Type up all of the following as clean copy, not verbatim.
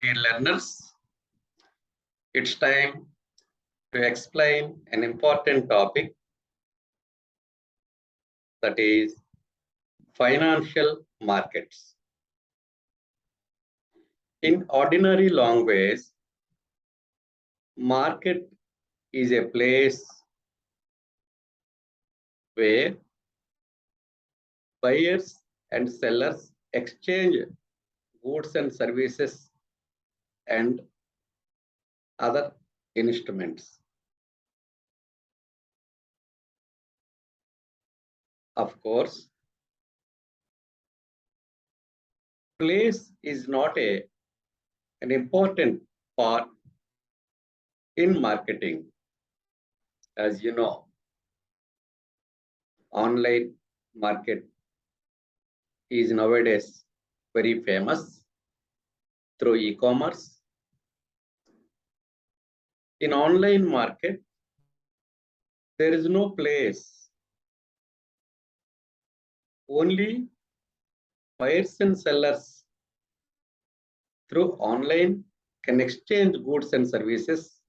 Dear learners, it's time to explain an important topic, that is financial markets. In ordinary language, market is a place where buyers and sellers exchange goods and services and other instruments. Of course, place is not an important part in marketing. As you know, online market is nowadays very famous through e-commerce. In online market, there is no place. Only buyers and sellers through online can exchange goods and services.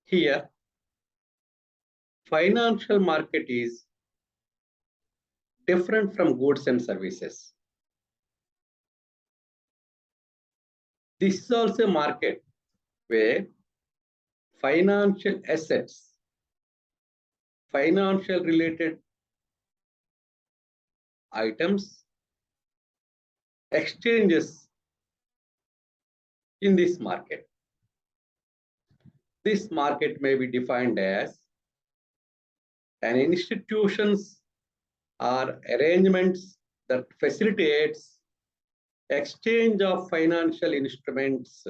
Here, financial market is different from goods and services. This is also a market where financial assets, financial related items, exchanges in this market. This market may be defined as an institutions or arrangements that facilitates exchange of financial instruments,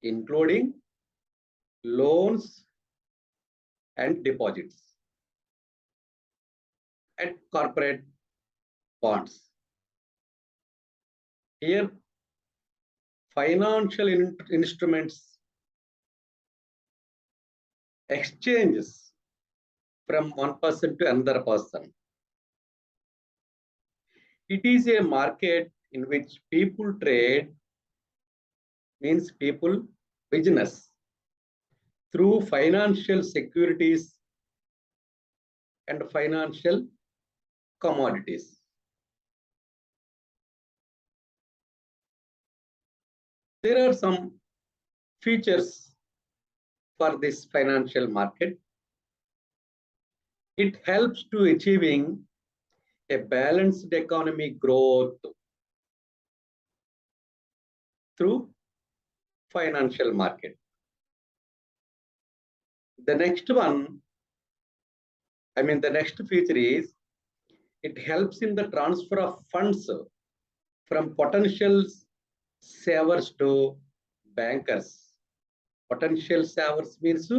including loans and deposits and corporate bonds. Here, financial instruments exchanges from one person to another person. It is a market in which people trade, means people business, through financial securities and financial commodities. There are some features for this financial market. It helps to achieving a balanced economic growth through financial market. The next feature is it helps in the transfer of funds from potential savers to bankers. Potential savers means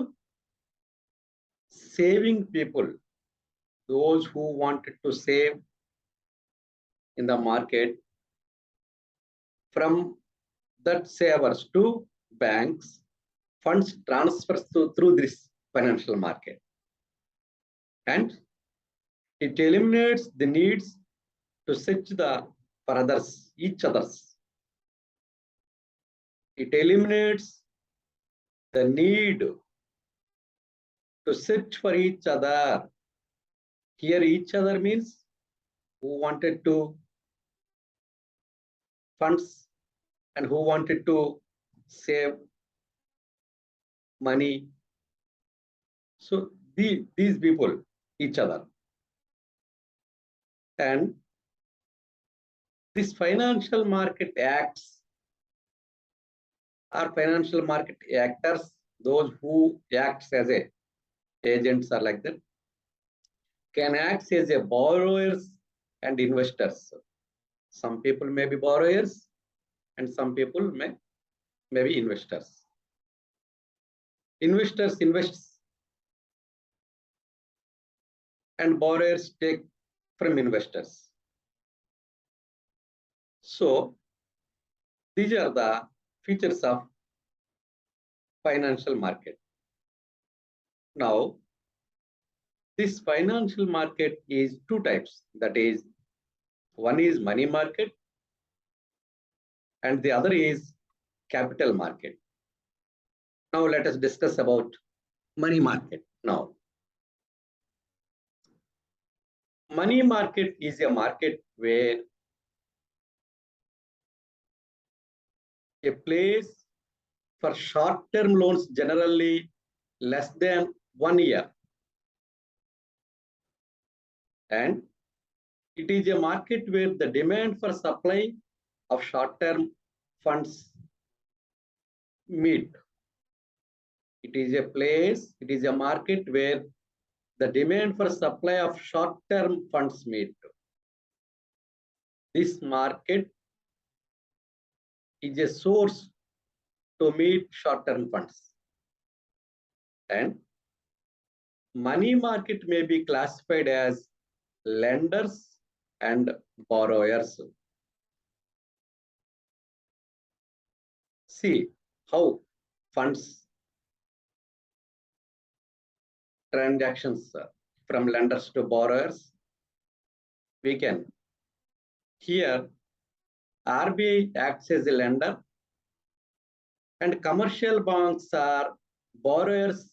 saving people, those who wanted to save in the market. From that savers to banks, funds transfers through this financial market. And it eliminates the needs to search for others, each others. It eliminates the need to search for each other. Here, each other means who wanted to funds and who wanted to save money. So these people, each other. And this financial market acts, or financial market actors, those who acts as agents are like that, can act as borrowers and investors. Some people may be borrowers and some people may be investors. Investors invest and borrowers take from investors. So these are the features of financial market. Now, this financial market is two types, that is One is money market and the other is capital market. Now let us discuss about money market now. Money market is a market where a place for short-term loans generally less than 1 year. And it is a market where the demand for supply of short-term funds meet. It is a market where the demand for supply of short-term funds meet. This market is a source to meet short-term funds. And money market may be classified as lenders and borrowers. See how funds transactions from lenders to borrowers. We can here RBI acts as a lender and commercial banks are borrowers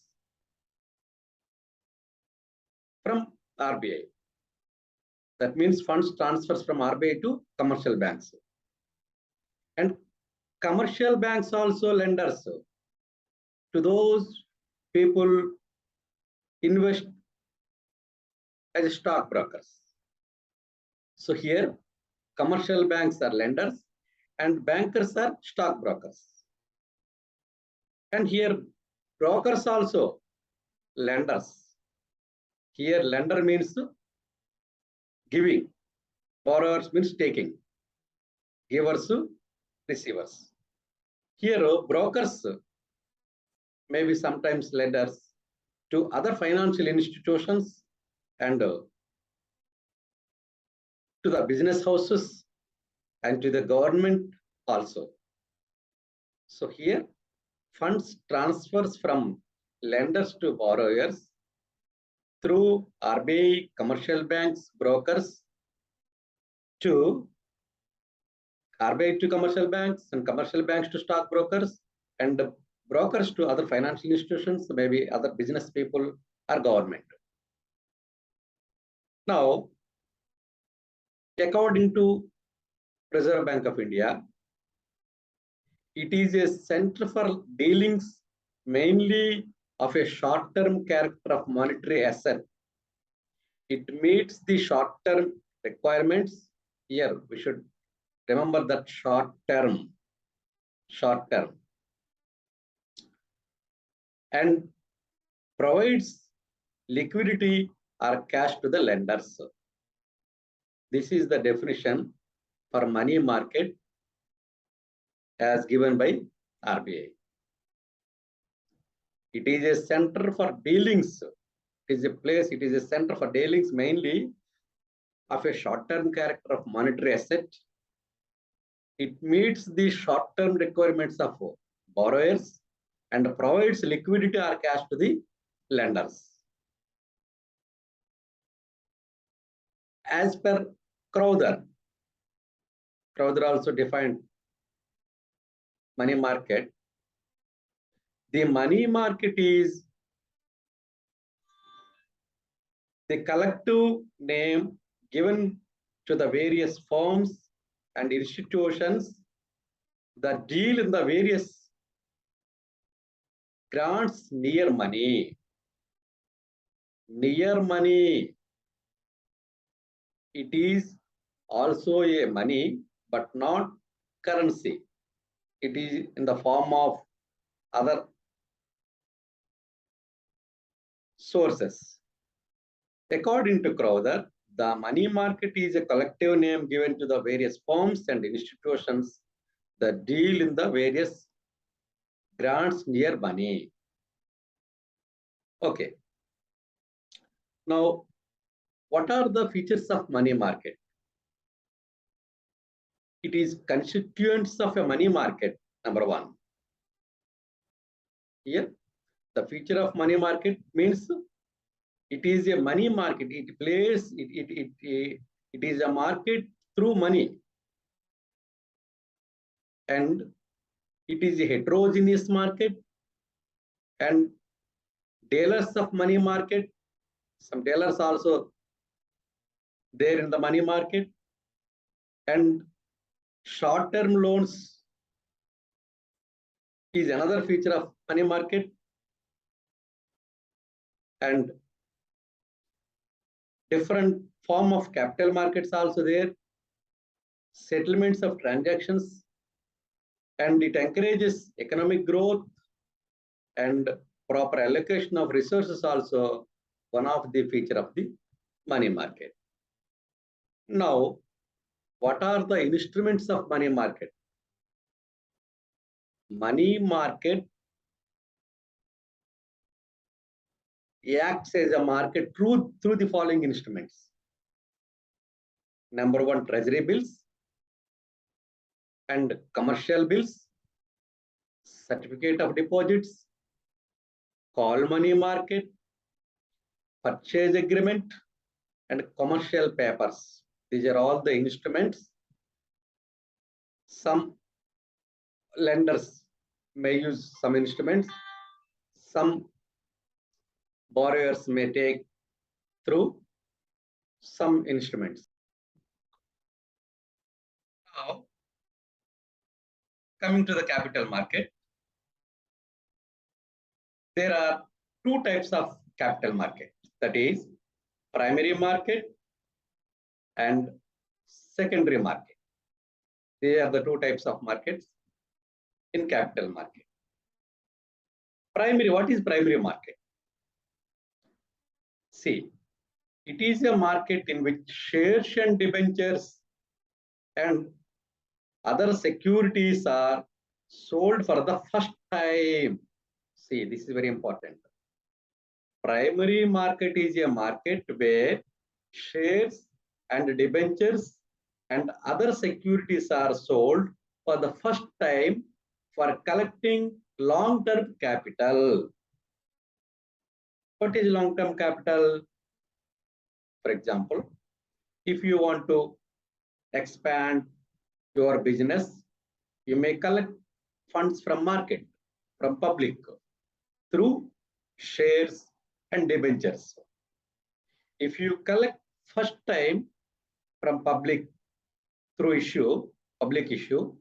from RBI. That means funds transfers from RBI to commercial banks. And commercial banks also lenders to those people invest as stockbrokers. So here commercial banks are lenders and bankers are stockbrokers. And here brokers also lenders. Here lender means giving, borrowers means taking, givers, receivers. Here brokers may be sometimes lenders to other financial institutions and to the business houses and to the government also. So here funds transfers from lenders to borrowers through RBI, commercial banks, brokers to RBI to commercial banks and commercial banks to stockbrokers and brokers to other financial institutions, maybe other business people or government. Now, according to Reserve Bank of India, it is a center for dealings mainly of a short-term character of monetary asset. It meets the short-term requirements. Here we should remember that short-term, and provides liquidity or cash to the lenders. This is the definition for money market as given by RBI. It is a center for dealings. It is a center for dealings mainly of a short-term character of monetary asset. It meets the short-term requirements of borrowers and provides liquidity or cash to the lenders. As per Crowther also defined money market. The money market is the collective name given to the various firms and institutions that deal in the various grants near money. Near money. It is also a money, but not currency. It is in the form of other sources. According to Crowther, the money market is a collective name given to the various firms and institutions that deal in the various grants near money. Okay. Now, what are the features of money market? It is constituents of a money market, number one. Here, the feature of money market means it is a money market. It is a market through money, and it is a heterogeneous market, and dealers of money market, some dealers also there in the money market, and short-term loans is another feature of money market, and different form of capital markets also there, settlements of transactions, and it encourages economic growth and proper allocation of resources also one of the feature of the money market. Now, what are the instruments of money market? Money market acts as a market through the following instruments. Number one, treasury bills and commercial bills, certificate of deposits, call money market, purchase agreement, and commercial papers. These are all the instruments. Some lenders may use some instruments. Some borrowers may take through some instruments. Now, coming to the capital market, there are two types of capital market, that is primary market and secondary market. These are the two types of markets in capital market. Primary, what is primary market? See, it is a market in which shares and debentures and other securities are sold for the first time. See, this is very important. Primary market is a market where shares and debentures and other securities are sold for the first time for collecting long-term capital. What is long-term capital? For example, if you want to expand your business, you may collect funds from market, from public, through shares and debentures. If you collect first time from public through public issue,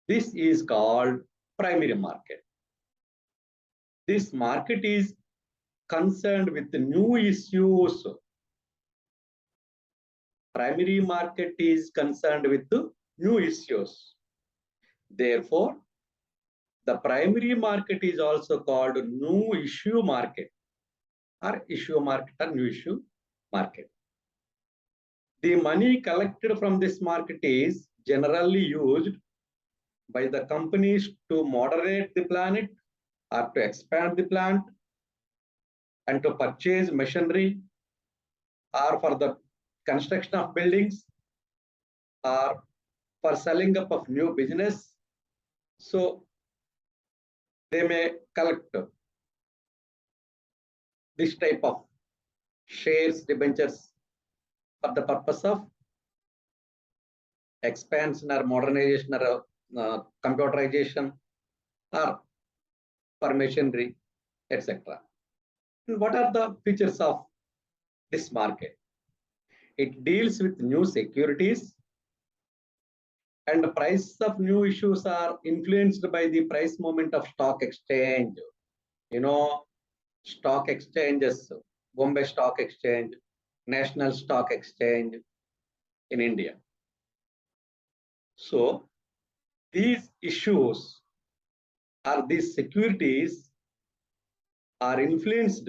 this is called primary market. This market is concerned with the new issues. Primary market is concerned with the new issues. Therefore, the primary market is also called new issue market, or issue market, or new issue market. The money collected from this market is generally used by the companies to moderate the plant or to expand the plant, and to purchase machinery, or for the construction of buildings, or for selling up of new business. So they may collect this type of shares, debentures for the purpose of expansion or modernization or computerization, or for machinery, etc. And what are the features of this market? It deals with new securities, and the price of new issues are influenced by the price movement of stock exchange. You know, stock exchanges, Bombay Stock Exchange, National Stock Exchange in India. So these issues or these securities are influenced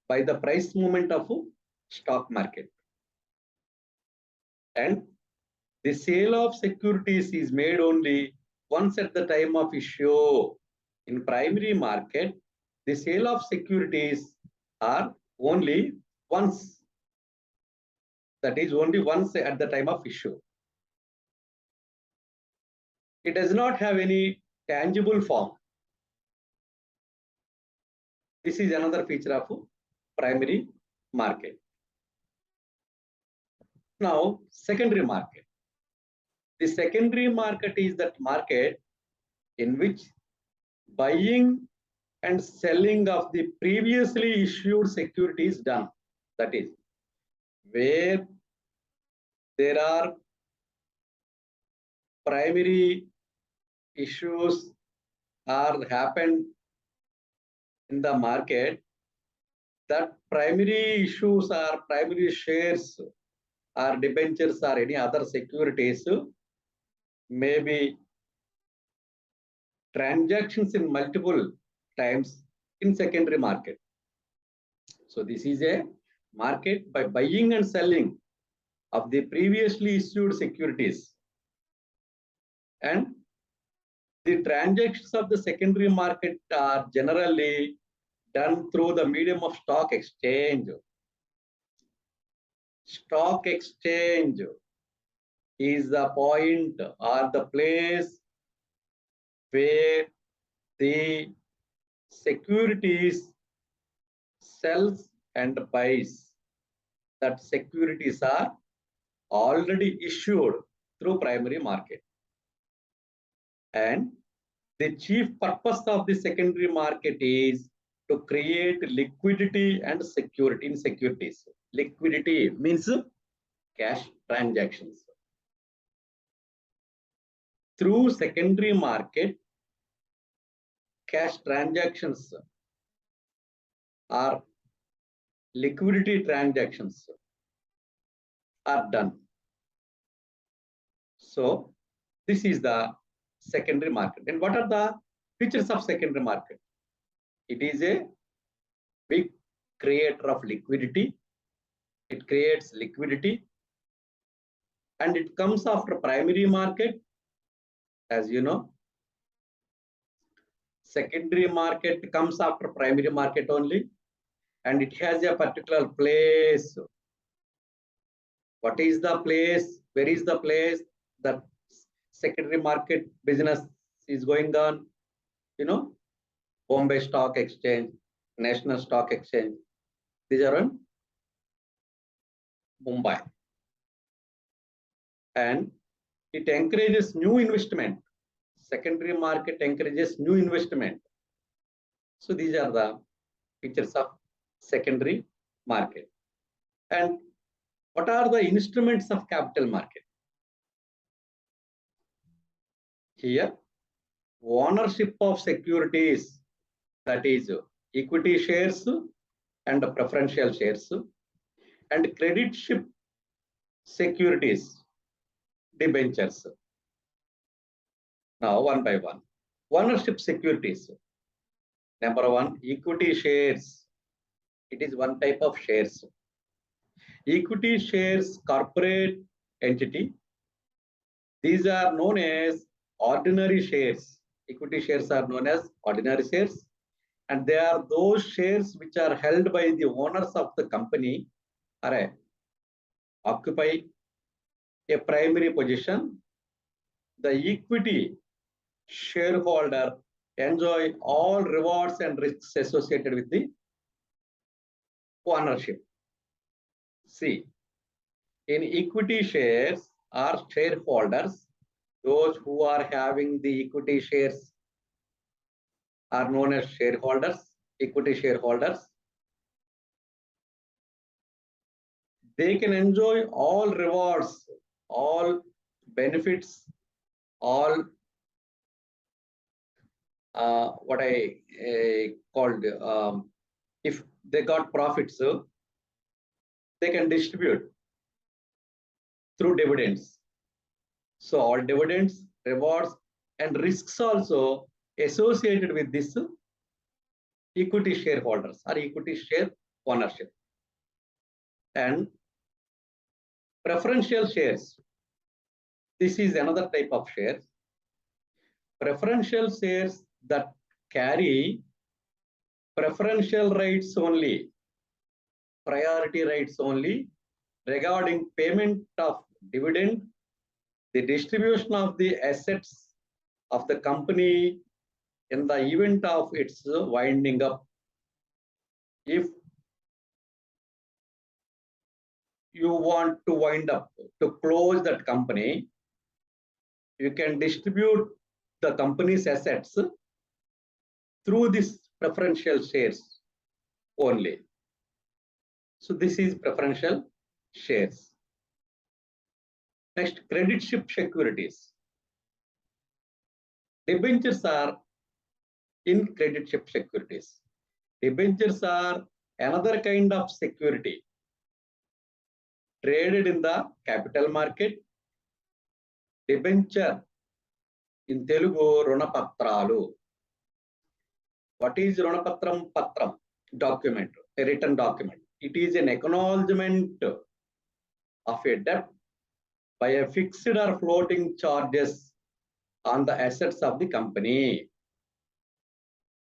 by the price movement of stock market. And the sale of securities is made only once at the time of issue. In primary market, the sale of securities are only once. That is only once at the time of issue. It does not have any tangible form. This is another feature of primary market. Now, secondary market. The secondary market is that market in which buying and selling of the previously issued securities done. That is, where there are primary issues are happened in the market, that primary issues are primary shares or debentures or any other securities may be transactions in multiple times in secondary market. So this is a market by buying and selling of the previously issued securities, and the transactions of the secondary market are generally done through the medium of stock exchange. Stock exchange is the point or the place where the securities sells and buys. That securities are already issued through primary market. And the chief purpose of the secondary market is to create liquidity and security in securities. Liquidity means cash transactions. Through secondary market, cash transactions or liquidity transactions are done. So this is the secondary market. And what are the features of secondary market? It is a big creator of liquidity. It creates liquidity, and it comes after primary market. As you know, secondary market comes after primary market only, and it has a particular place. What is the place? Where is the place that secondary market business is going on? You know, Bombay Stock Exchange, National Stock Exchange. These are in Mumbai. And it encourages new investment. Secondary market encourages new investment. So these are the features of secondary market. And what are the instruments of capital market? Here, ownership of securities, that is equity shares and preferential shares, and creditship securities, debentures. Now, one by one. Ownership securities. Number one, equity shares. It is one type of shares. Equity shares, corporate entity. These are known as ordinary shares. Equity shares are known as ordinary shares. And they are those shares which are held by the owners of the company, or occupy a primary position. The equity shareholder enjoy all rewards and risks associated with the ownership. See, in equity shares are shareholders. Those who are having the equity shares are known as shareholders, equity shareholders. They can enjoy all rewards, all benefits, all what I called, if they got profits, they can distribute through dividends. So all dividends, rewards, and risks also associated with this equity shareholders or equity share ownership. And preferential shares. This is another type of shares. Preferential shares that carry preferential rights only, priority rights only regarding payment of dividend, the distribution of the assets of the company in the event of its winding up. If you want to wind up to close that company, you can distribute the company's assets through this preferential shares only. So this is preferential shares. Next, creditship securities. Debentures are in creditship securities. Debentures are another kind of security traded in the capital market. Debenture in Telugu runapatralu. What is runapatram? Patram, document, a written document. It is an acknowledgement of a debt by a fixed or floating charges on the assets of the company.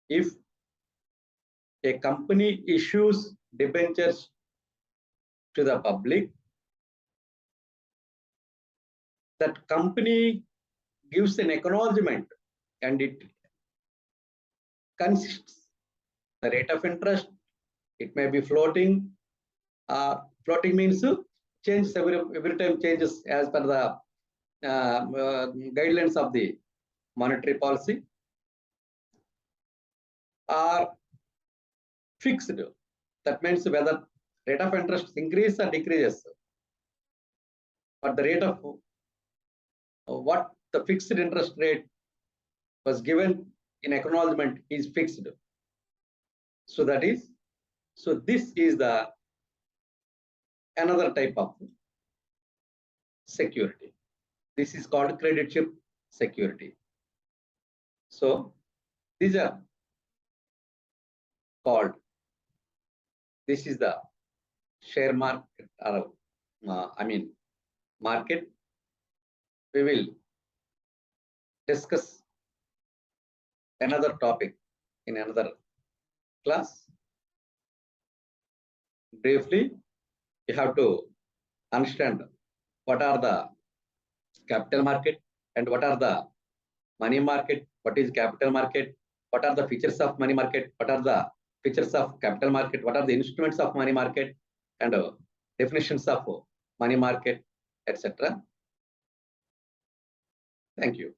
If a company issues debentures to the public, that company gives an acknowledgement, and it consists the rate of interest. It may be floating. Floating means changes every time, changes as per the guidelines of the monetary policy, are fixed. That means whether rate of interest increases or decreases, but the rate of what the fixed interest rate was given in acknowledgement is fixed. So that is, so this is the another type of security. This is called creditship security. So these are called, this is the share market, or market. We will discuss another topic in another class. Briefly, you have to understand what are the capital market and what are the money market. What is capital market? What are the features of money market? What are the features of capital market? What are the instruments of money market, and definitions of money market, etc. Thank you.